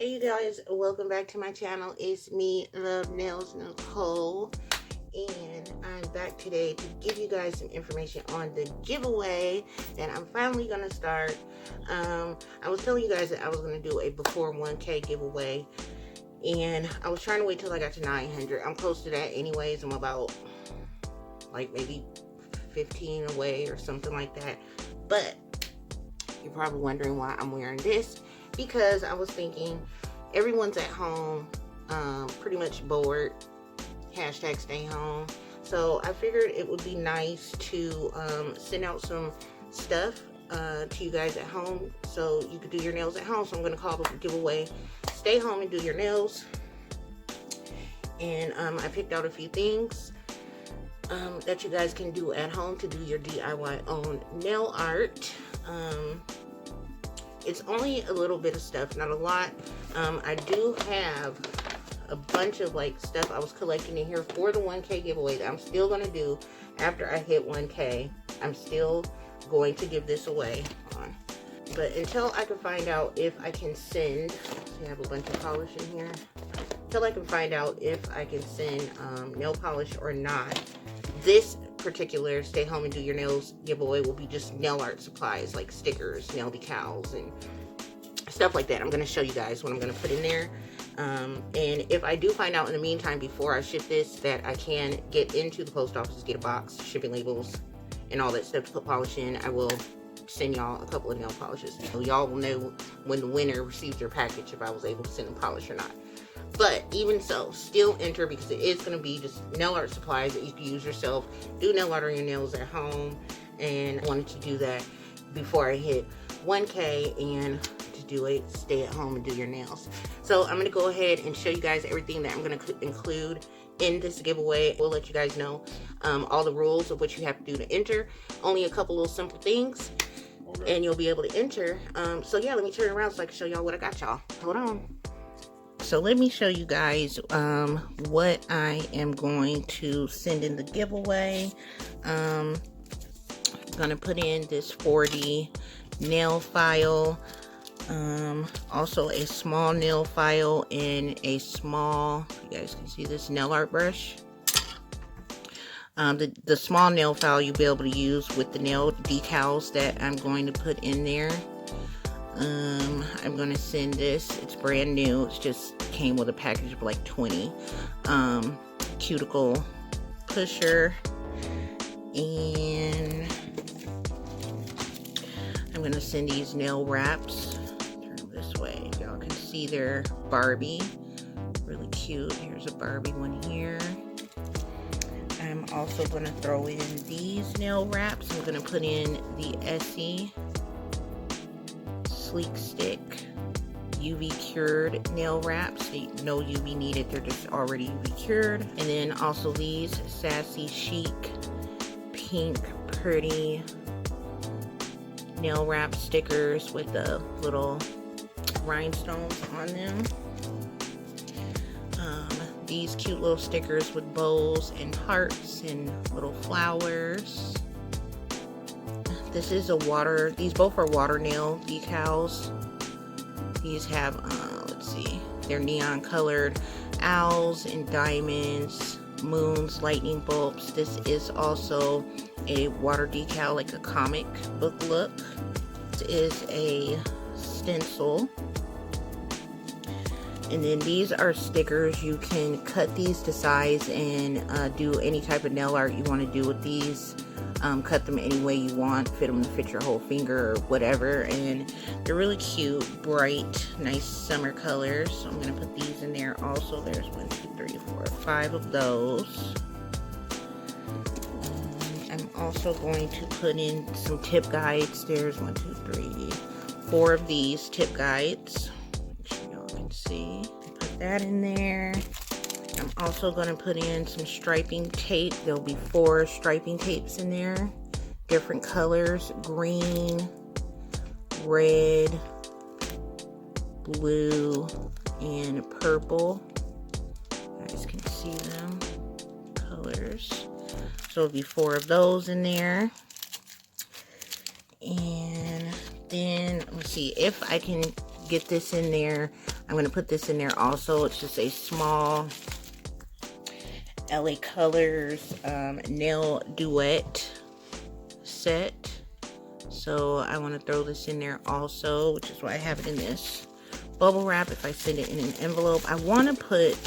Hey you guys, welcome back to my channel. It's me, LuvNailsNicole, and I'm back today to give you guys some information on the giveaway that I'm finally gonna start. I was telling you guys that I was gonna do a before 1K giveaway, and I was trying to wait till I got to 900. I'm close to that anyways. I'm about like maybe 15 away or something like that. But you're probably wondering why I'm wearing this. Because I was thinking everyone's at home, pretty much bored, hashtag stay home. So I figured it would be nice to send out some stuff to you guys at home so you could do your nails at home. So I'm going to call the giveaway Stay Home and Do Your Nails. And I picked out a few things that you guys can do at home to do your DIY own nail art. It's only a little bit of stuff, not a lot. I do have a bunch of like stuff I was collecting in here for the 1K giveaway that I'm still going to do after I hit 1K. I'm still going to give this away. But until I can find out if I can send, we have a bunch of polish in here. Until I can find out if I can send nail polish or not, this particular Stay Home and Do Your Nails giveaway will be just nail art supplies like stickers, nail decals, and stuff like that. I'm going to show you guys what I'm going to put in there. And if I do find out in the meantime before I ship this that I can get into the post office, get a box, shipping labels, and all that stuff to put polish in, I will send y'all a couple of nail polishes. So y'all will know when the winner receives their package if I was able to send them polish or not. But even so, still enter because it is going to be just nail art supplies that you can use yourself. Do nail art on your nails at home. And I wanted to do that before I hit 1K and to do a stay at home and do your nails. So I'm going to go ahead and show you guys everything that I'm going to include in this giveaway. We'll let you guys know all the rules of what you have to do to enter. Only a couple little simple things and you'll be able to enter. So yeah, let me turn around so I can show y'all what I got y'all. Hold on. So let me show you guys what I am going to send in the giveaway. I'm gonna put in this 40 nail file, also a small nail file, and a small, you guys can see this nail art brush. The small nail file you'll be able to use with the nail decals that I'm going to put in there. I'm going to send this. It's brand new. It just came with a package of like 20. Cuticle pusher. And I'm going to send these nail wraps. Turn them this way. Y'all can see they're Barbie. Really cute. Here's a Barbie one here. I'm also going to throw in these nail wraps. I'm going to put in the Essie Sleek Stick UV cured nail wraps. No UV needed, they're just already UV cured. And then also these Sassy Chic pink pretty nail wrap stickers with the little rhinestones on them. These cute little stickers with bows and hearts and little flowers. This is a water, these both are water nail decals. These have, let's see, they're neon colored owls and diamonds, moons, lightning bolts. This is also a water decal, like a comic book look. This is a stencil. And then these are stickers. You can cut these to size and do any type of nail art you want to do with these. Cut them any way you want, fit them to fit your whole finger or whatever, and they're really cute, bright, nice summer colors. So I'm going to put these in there also. There's 1, 2, 3, 4, 5 of those. I'm also going to put in some tip guides. There's 1, 2, 3, 4 of these tip guides. Make sure y'all can see. Put that in there. I'm also going to put in some striping tape. There'll be 4 striping tapes in there. Different colors, green, red, blue, and purple. You guys can see them. Colors. So there'll be 4 of those in there. And then, let me see if I can get this in there. I'm going to put this in there also. It's just a small LA Colors nail duet set. So I want to throw this in there also, which is why I have it in this bubble wrap. If I send it in an envelope, I want to put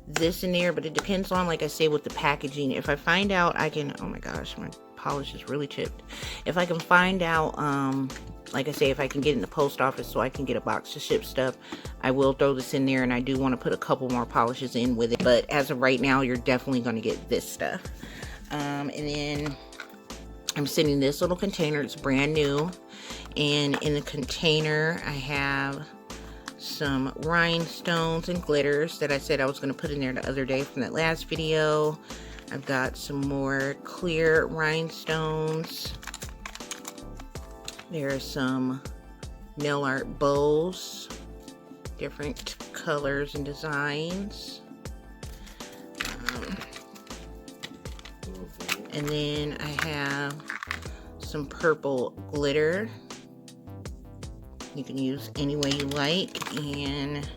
this in there, but it depends on, like I say, with the packaging. If I find out I can, oh my gosh, my polish is really chipped. If I can find out, like I say, if I can get in the post office so I can get a box to ship stuff, I will throw this in there, and I do want to put a couple more polishes in with it. But as of right now, you're definitely going to get this stuff. And then I'm sending this little container. It's brand new, and in the container I have some rhinestones and glitters that I said I was going to put in there the other day from that last video. I've got some more clear rhinestones. There are some nail art bows, different colors and designs. And then I have some purple glitter. You can use any way you like. And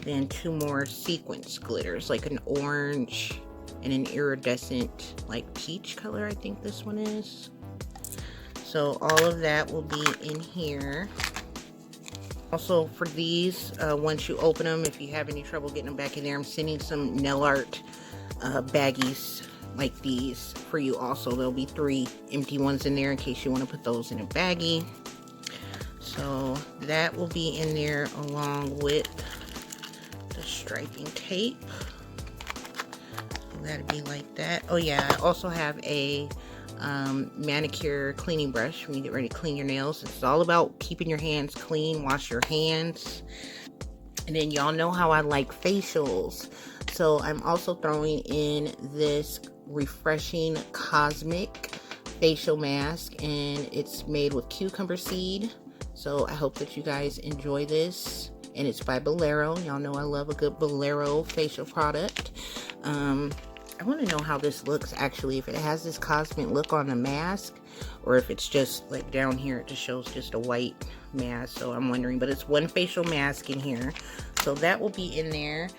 then 2 more sequence glitters, like an orange and an iridescent, like peach color, I think this one is. So all of that will be in here. Also for these, once you open them, if you have any trouble getting them back in there, I'm sending some nail art baggies like these for you also. There'll be 3 empty ones in there in case you want to put those in a baggie. So that will be in there along with the striping tape. That'd be like that. Oh yeah, I also have a manicure cleaning brush when you get ready to clean your nails. It's all about keeping your hands clean. Wash your hands. And then y'all know how I like facials, so I'm also throwing in this refreshing cosmic facial mask, and it's made with cucumber seed. So I hope that you guys enjoy this, and it's by Bolero. Y'all know I love a good Bolero facial product. I want to know how this looks actually, if it has this cosmic look on the mask, or if it's just like down here it just shows just a white mask. So I'm wondering, but it's one facial mask in here, so that will be in there.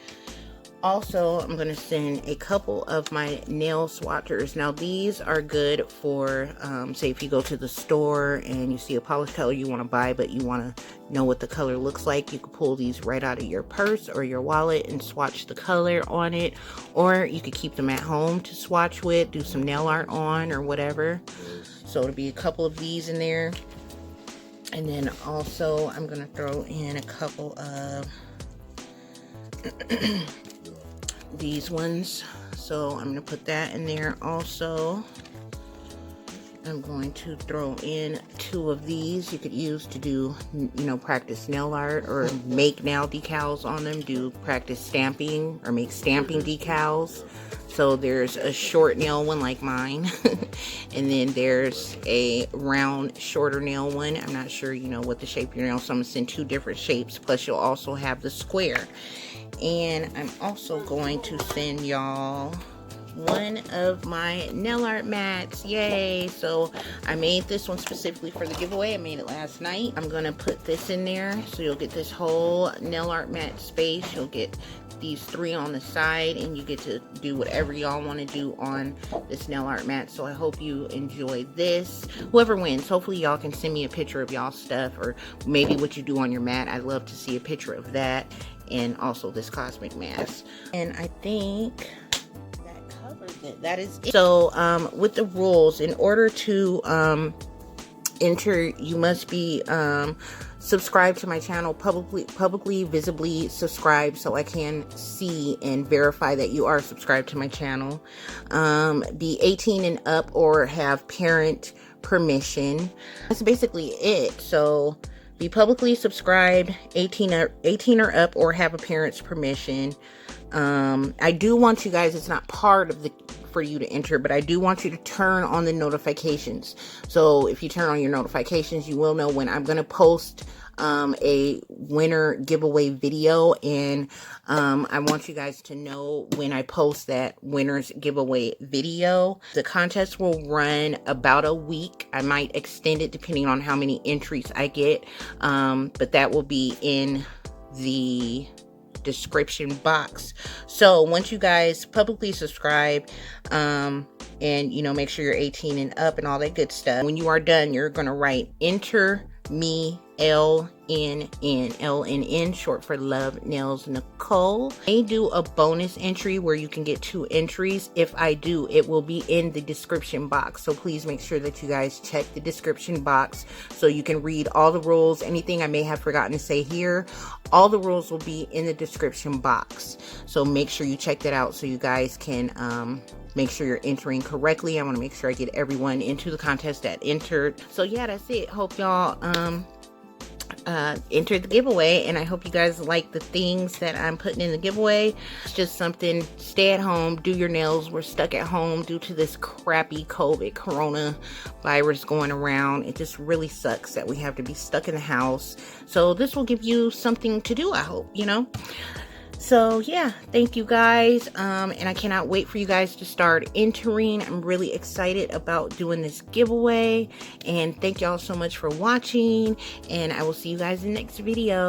Also, I'm going to send a couple of my nail swatchers. Now these are good for, say if you go to the store and you see a polish color you want to buy, but you want to know what the color looks like, you can pull these right out of your purse or your wallet and swatch the color on it. Or you could keep them at home to swatch with, do some nail art on or whatever. So it'll be a couple of these in there. And then also I'm going to throw in a couple of these ones, so I'm going to put that in there also. I'm going to throw in 2 of these you could use to do, you know, practice nail art or make nail decals on them, do practice stamping or make stamping decals. So there's a short nail one like mine and then there's a round shorter nail one. I'm not sure, you know, what the shape of your nail, so I'm going to send 2 different shapes, plus you'll also have the square. And I'm also going to send y'all one of my nail art mats. Yay! So I made this one specifically for the giveaway. I made it last night. I'm gonna put this in there, so you'll get this whole nail art mat space. You'll get these 3 on the side, and you get to do whatever y'all want to do on this nail art mat. So I hope you enjoy this. Whoever wins, hopefully y'all can send me a picture of y'all stuff, or maybe what you do on your mat. I'd love to see a picture of that, and also this cosmic mask. And I think that covers it. That is it. So with the rules, in order to enter, you must be subscribe to my channel, publicly visibly subscribe, so I can see and verify that you are subscribed to my channel. Be 18 and up or have parent permission. That's basically it. So be publicly subscribed, 18 or up, or have a parent's permission. I do want you guys, it's not part of the for you to enter, but I do want you to turn on the notifications. So if you turn on your notifications, you will know when I'm going to post a winner giveaway video, and I want you guys to know when I post that winner's giveaway video. The contest will run about a week. I might extend it depending on how many entries I get, but that will be in the description box. So once you guys publicly subscribe, and you know, make sure you're 18 and up and all that good stuff, when you are done, you're gonna write enter me LNN, short for Love Nails Nicole. I may do a bonus entry where you can get 2 entries. If I do, it will be in the description box. So please make sure that you guys check the description box so you can read all the rules. Anything I may have forgotten to say here, all the rules will be in the description box. So make sure you check that out so you guys can make sure you're entering correctly. I want to make sure I get everyone into the contest that entered. So yeah, that's it. Hope y'all entered the giveaway, and I hope you guys like the things that I'm putting in the giveaway. It's just something, stay at home, do your nails. We're stuck at home due to this crappy COVID coronavirus going around. It just really sucks that we have to be stuck in the house. So this will give you something to do, I hope, you know. So yeah, thank you guys, and I cannot wait for you guys to start entering. I'm really excited about doing this giveaway, and thank y'all so much for watching, and I will see you guys in the next video.